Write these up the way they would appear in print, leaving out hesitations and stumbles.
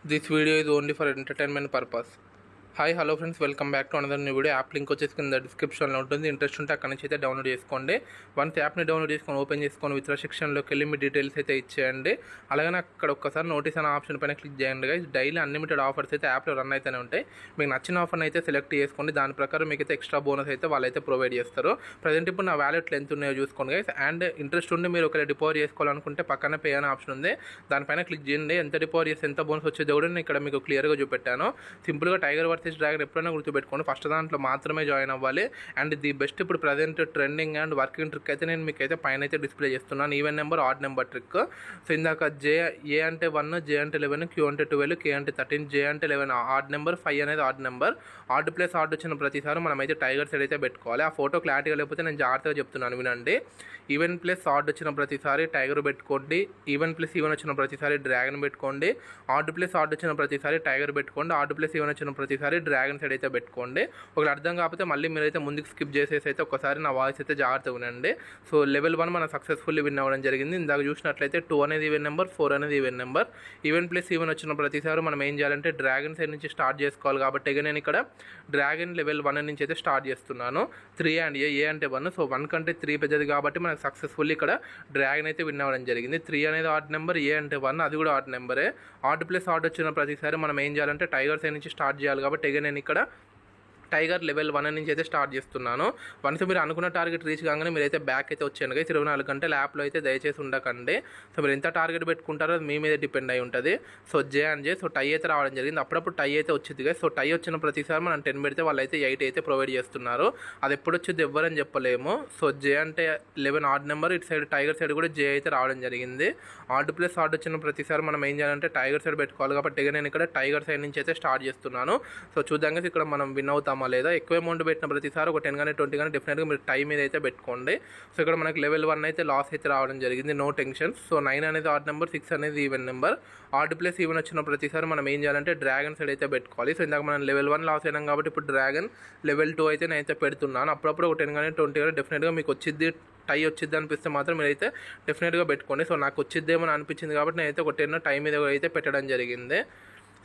This video is only for entertainment purpose. Hi hello friends, welcome back to another new video. App link వచ్చేసి కింద డిస్క్రిప్షన్లో ఉంటుంది. Interest ఉంటే అక్కడ నుంచి అయితే డౌన్లోడ్ చేసుకోండి. వన్స్ యాప్ని డౌన్లోడ్ చేసుకొని ఓపెన్ చేసుకొని విత్ సెక్షన్లోకి వెళ్ళి మీ డీటెయిల్స్ అయితే ఇచ్చేయండి. అలాగే అక్కడ ఒక్కసారి నోటీస్ అనే ఆప్షన్ పైన క్లిక్ చేయండి గైస్. డైలీ అన్లిమిటెడ్ ఆఫర్స్ అయితే యాప్లో రన్ అయితేనే ఉంటాయి. మీకు నచ్చిన ఆఫర్ని అయితే సెలెక్ట్ చేసుకోండి. దాని ప్రకారం మీకు అయితే ఎక్స్ట్రా బోనస్ అయితే వాళ్ళైతే ప్రొవైడ్ చేస్తారు. ప్రజెంట్ ఇప్పుడు నా వ్యాలెట్లు ఎంత ఉన్నాయో చూసుకోండి గైస్. అండ్ ఇంట్రెస్ట్ ఉండి మీరు ఒకవేళ డిపాజిట్ చేసుకోవాలనుకుంటే పక్కన పే అనే ఆప్షన్ ఉంది, దానిపైన క్లిక్ చేయండి. ఎంత డిపాజిట్ చేస్తే ఎంత బోనస్ వచ్చేది కూడా నేను ఇక్కడ మీకు క్లియర్గా చూపెట్టాను. సింపుల్గా టైగర్ వర్సెస్ డ్రాగన్ ఎప్పుడైనా గుర్తుపెట్టుకోండి, ఫస్ట్ దాంట్లో మాత్రమే జాయిన్ అవ్వాలి. అండ్ ది బెస్ట్ ఇప్పుడు present trending and working trick అయితే నేను మీకు అయితే పైన అయితే డిస్ప్లే చేస్తున్నాను. Even number, odd number trick. So ఇందాక ఏ అంటే 1, జే అంటే 11, క్యూ అంటే 12, కే అంటే 13, జే అంటే 11 ఆడ్ నెంబర్, 5 అనేది odd number. Odd plus odd వచ్చిన ప్రతిసారి మనం అయితే టైగర్ సైడ్ అయితే పెట్టుకోవాలి. ఆ ఫోటో క్లారిటీగా లేకపోతే నేను జాగ్రత్తగా చెప్తున్నాను వినండి. ఈవెన్ ప్లస్ ఆడ్ వచ్చిన ప్రతిసారి టైగర్ పెట్టుకోండి. ఈవెన్ ప్లస్ ఈవెన్ వచ్చిన ప్రతిసారి డ్రాగన్ పెట్టుకోండి. ఆడ్ ప్లస్ ఆడ్ వచ్చిన ప్రతిసారి టైగర్ పెట్టుకోండి. ఆడ్ ప్లస్ ఈవెన్ వచ్చిన ప్రతిసారి డ్రాగన్ సైడ్ అయితే పెట్టుకోండి. ఒకవేళ అర్థం కాకపోతే మళ్ళీ మీరైతే ముందుకు స్కిప్ చేసేసి అయితే ఒకసారి నా వాయిస్ అయితే జాగ్రత్తగా వినండి. సో లెవెల్ 1 మనం సక్సెస్ఫుల్లీ విన్ అవ్వడం జరిగింది. ఇందాక చూసినట్లయితే 2 అనేది ఈవెన్ నెంబర్, 4 అనేది even number. Even plus even వచ్చిన ప్రతిసారి మనం ఏం చేయాలంటే డ్రాగన్ సైడ్ నుంచి స్టార్ట్ చేసుకోవాలి. కాబట్టి ఇక నేను ఇక్కడ డ్రాగన్ లెవెల్ 1 నుంచి అయితే స్టార్ట్ చేస్తున్నాను. 3 అండ్ ఏ అంటే 1. సో 1 కంటే 3 పెద్దది కాబట్టి మనకు సక్సెస్ఫుల్లీ ఇక్కడ డ్రాగన్ అయితే విన్ అవ్వడం జరిగింది. 3 అనేది ఆడ్ నెంబర్, ఏ అంటే 1, అది కూడా ఆడ్ నెంబరే. ఆడ్ ప్లస్ ఆడ్ వచ్చిన ప్రతిసారి మనం ఏం చేయాలంటే టైగర్ సైడ్ నుంచి స్టార్ట్ చేయాలి. కాబట్టి ఇక నేను ఇక్కడ టైగర్ లెవెల్ 1 నుంచి అయితే స్టార్ట్ చేస్తున్నాను. వన్స్ మీరు అనుకున్న టార్గెట్ రీచ్ కాగానే మీరైతే బ్యాక్ అయితే వచ్చాను. 24 గంటల యాప్లో అయితే దయచేసి ఉండకండి. సో మీరు ఎంత టార్గెట్ పెట్టుకుంటారో అది మీ మీద డిపెండ్ అయి ఉంటుంది. So J and J, so tie అయితే రావడం జరిగింది. అప్పుడప్పుడు టై అయితే వచ్చింది. సో టై వచ్చిన ప్రతిసారి మనం 10 పెడితే వాళ్ళు అయితే 8 అయితే ప్రొవైడ్ చేస్తున్నారు. అది ఎప్పుడు వచ్చింది ఎవ్వరని చెప్పలేము. సో జే అంటే 11 ఆడ్ నెంబర్, ఇటు సైడ్ టైగర్ సైడ్ కూడా జే అయితే రావడం జరిగింది. ఆడ్ ప్లస్ ఆడ్ వచ్చిన ప్రతిసారి మనం ఏం చేయాలంటే టైగర్ సైడ్ పెట్టుకోవాలి. కాబట్టి నేను ఇక్కడ టైగర్ సైడ్ నుంచి అయితే స్టార్ట్ చేస్తున్నాను. సో చూద్దాం ఇక్కడ మనం విన్ అవుతాం లేదా. ఎక్కువ అమౌంట్ పెట్టిన ప్రతిసారి ఒక 10 కానీ 20 కానీ డెఫినెట్గా మీరు టైం మీద అయితే పెట్టుకోండి. సో ఇక్కడ మనకి లెవెల్ 1 అయితే లాస్ అయితే రావడం జరిగింది. No tensions. సో 9 అనేది ఆడ్ నెంబర్, 6 అనేది even number. Odd plus even వచ్చిన ప్రతిసారి మనం ఏం చేయాలంటే డ్రాగన్ సైడ్ అయితే పెట్టుకోవాలి. సో ఇందాక మనం లెవెల్ 1 లాస్ అయినాం కాబట్టి ఇప్పుడు డ్రాగన్ లెవెల్ 2 అయితే నేనైతే పెడుతున్నాను. అప్పుడప్పుడు ఒక 10 కానీ 20 కానీ డెఫినెట్గా మీకు వచ్చింది, టై వచ్చింది అనిపిస్తే మాత్రం మీరైతే డెఫినెట్గా పెట్టుకోండి. సో నాకు వచ్చిద్దేమని అనిపించింది కాబట్టి నేనైతే ఒక 10 టైం మీద అయితే పెట్టడం జరిగింది.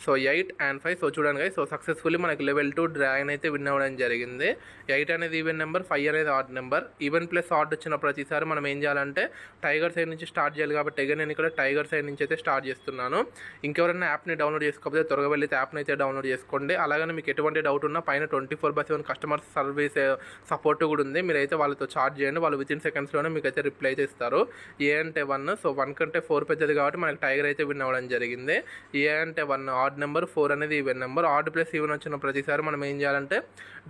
So 8 and 5. సో చూడండి గైస్, సో సక్సెస్ఫుల్లీ మనకి లెవెల్ 2 డ్రాగన్ అయితే విన్ అవ్వడం జరిగింది. 8 అనేది ఈవెన్ నెంబర్, 5 అనేది odd number. Even plus odd వచ్చిన ప్రతిసారి మనం ఏం చేయాలంటే టైగర్ సైడ్ నుంచి స్టార్ట్ చేయాలి. కాబట్టి నేను ఇక్కడ టైగర్ సైడ్ నుంచి అయితే స్టార్ట్ చేస్తున్నాను. ఇంకెవరైనా యాప్ని డౌన్లోడ్ చేసుకోకపోతే త్వరగా వెళ్ళి యాప్ని అయితే డౌన్లోడ్ చేసుకోండి. అలాగే మీకు ఎటువంటి డౌట్ ఉన్నా పైన 24/7 కస్టమర్ సర్వీస్ సపోర్ట్ కూడా ఉంది. మీరైతే వాళ్ళతో చార్జ్ చేయండి. వాళ్ళు వితిన్ సెకండ్స్లోనే మీకు అయితే రిప్లై అయితే ఇస్తారు. ఏ అంటే 1. సో 1 కంటే 4 పెద్దది కాబట్టి మనకి టైగర్ అయితే విన్ అవ్వడం జరిగింది. ఏ అంటే 1 ఆడ్ నెంబర్, 4 అనేది even number. Odd plus even వచ్చిన ప్రతిసారి మనం ఏం చేయాలంటే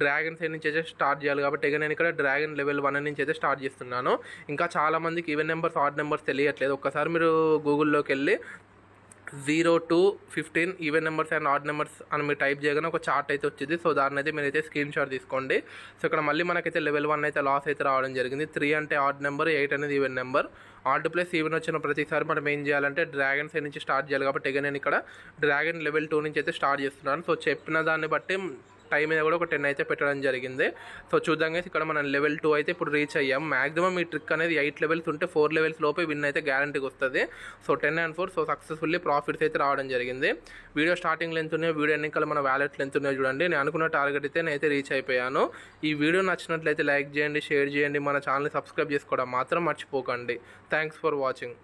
డ్రాగన్ సైడ్ నుంచి అయితే స్టార్ట్ చేయాలి. కాబట్టి నేను ఇక్కడ డ్రాగన్ లెవెల్ 1 నుంచి అయితే స్టార్ట్ చేస్తున్నాను. ఇంకా చాలా మందికి ఈవెన్ నెంబర్స్, ఆడ్ నెంబర్స్ తెలియట్లేదు. ఒక్కసారి మీరు గూగుల్లోకి వెళ్ళి 0 to 15 even numbers and odd numbers అని మీరు టైప్ చేయగానే ఒక చార్ట్ అయితే వచ్చింది. సో దాన్ని అయితే మీరైతే స్క్రీన్ షాట్ తీసుకోండి. సో ఇక్కడ మళ్ళీ మనకైతే లెవెల్ 1 అయితే లాస్ అయితే రావడం జరిగింది. 3 అంటే ఆడ్ నెంబర్, 8 అనేది even number. Odd plus even వచ్చిన ప్రతిసారి మనం ఏం చేయాలంటే డ్రాగన్ సైడ్ నుంచి స్టార్ట్ చేయాలి. కాబట్టి నేను ఇక్కడ డ్రాగన్ లెవెల్ 2 నుంచి అయితే స్టార్ట్ చేస్తున్నాను. సో చెప్పిన దాన్ని బట్టి టైం మీద కూడా ఒక 10 అయితే పెట్టడం జరిగింది. సో చూద్దాం గైస్, ఇక్కడ మనం లెవెల్ 2 అయితే ఇప్పుడు రీచ్ అయ్యాం. మాక్సిమం ఈ ట్రిక్ అనేది 8 లెవెల్స్ ఉంటే 4 లెవెల్స్ లోపే విన్ అయితే గ్యారంటీకి వస్తుంది. So 10 and 4. So successfully profits అయితే రావడం జరిగింది. వీడియో స్టార్టింగ్ లెంత్ ఉన్నాయో, వీడియో ఎన్నికల మన వ్యాలెట్ లెంత్ ఉన్నాయో చూడండి. నేను అనుకున్న టార్గెట్ అయితే నేనైతే రీచ్ అయిపోయాను. ఈ వీడియో నచ్చినట్లయితే లైక్ చేయండి, షేర్ చేయండి. మన ఛానల్ని సబ్స్క్రైబ్ చేసుకోవడం మాత్రం మర్చిపోకండి. Thanks for watching.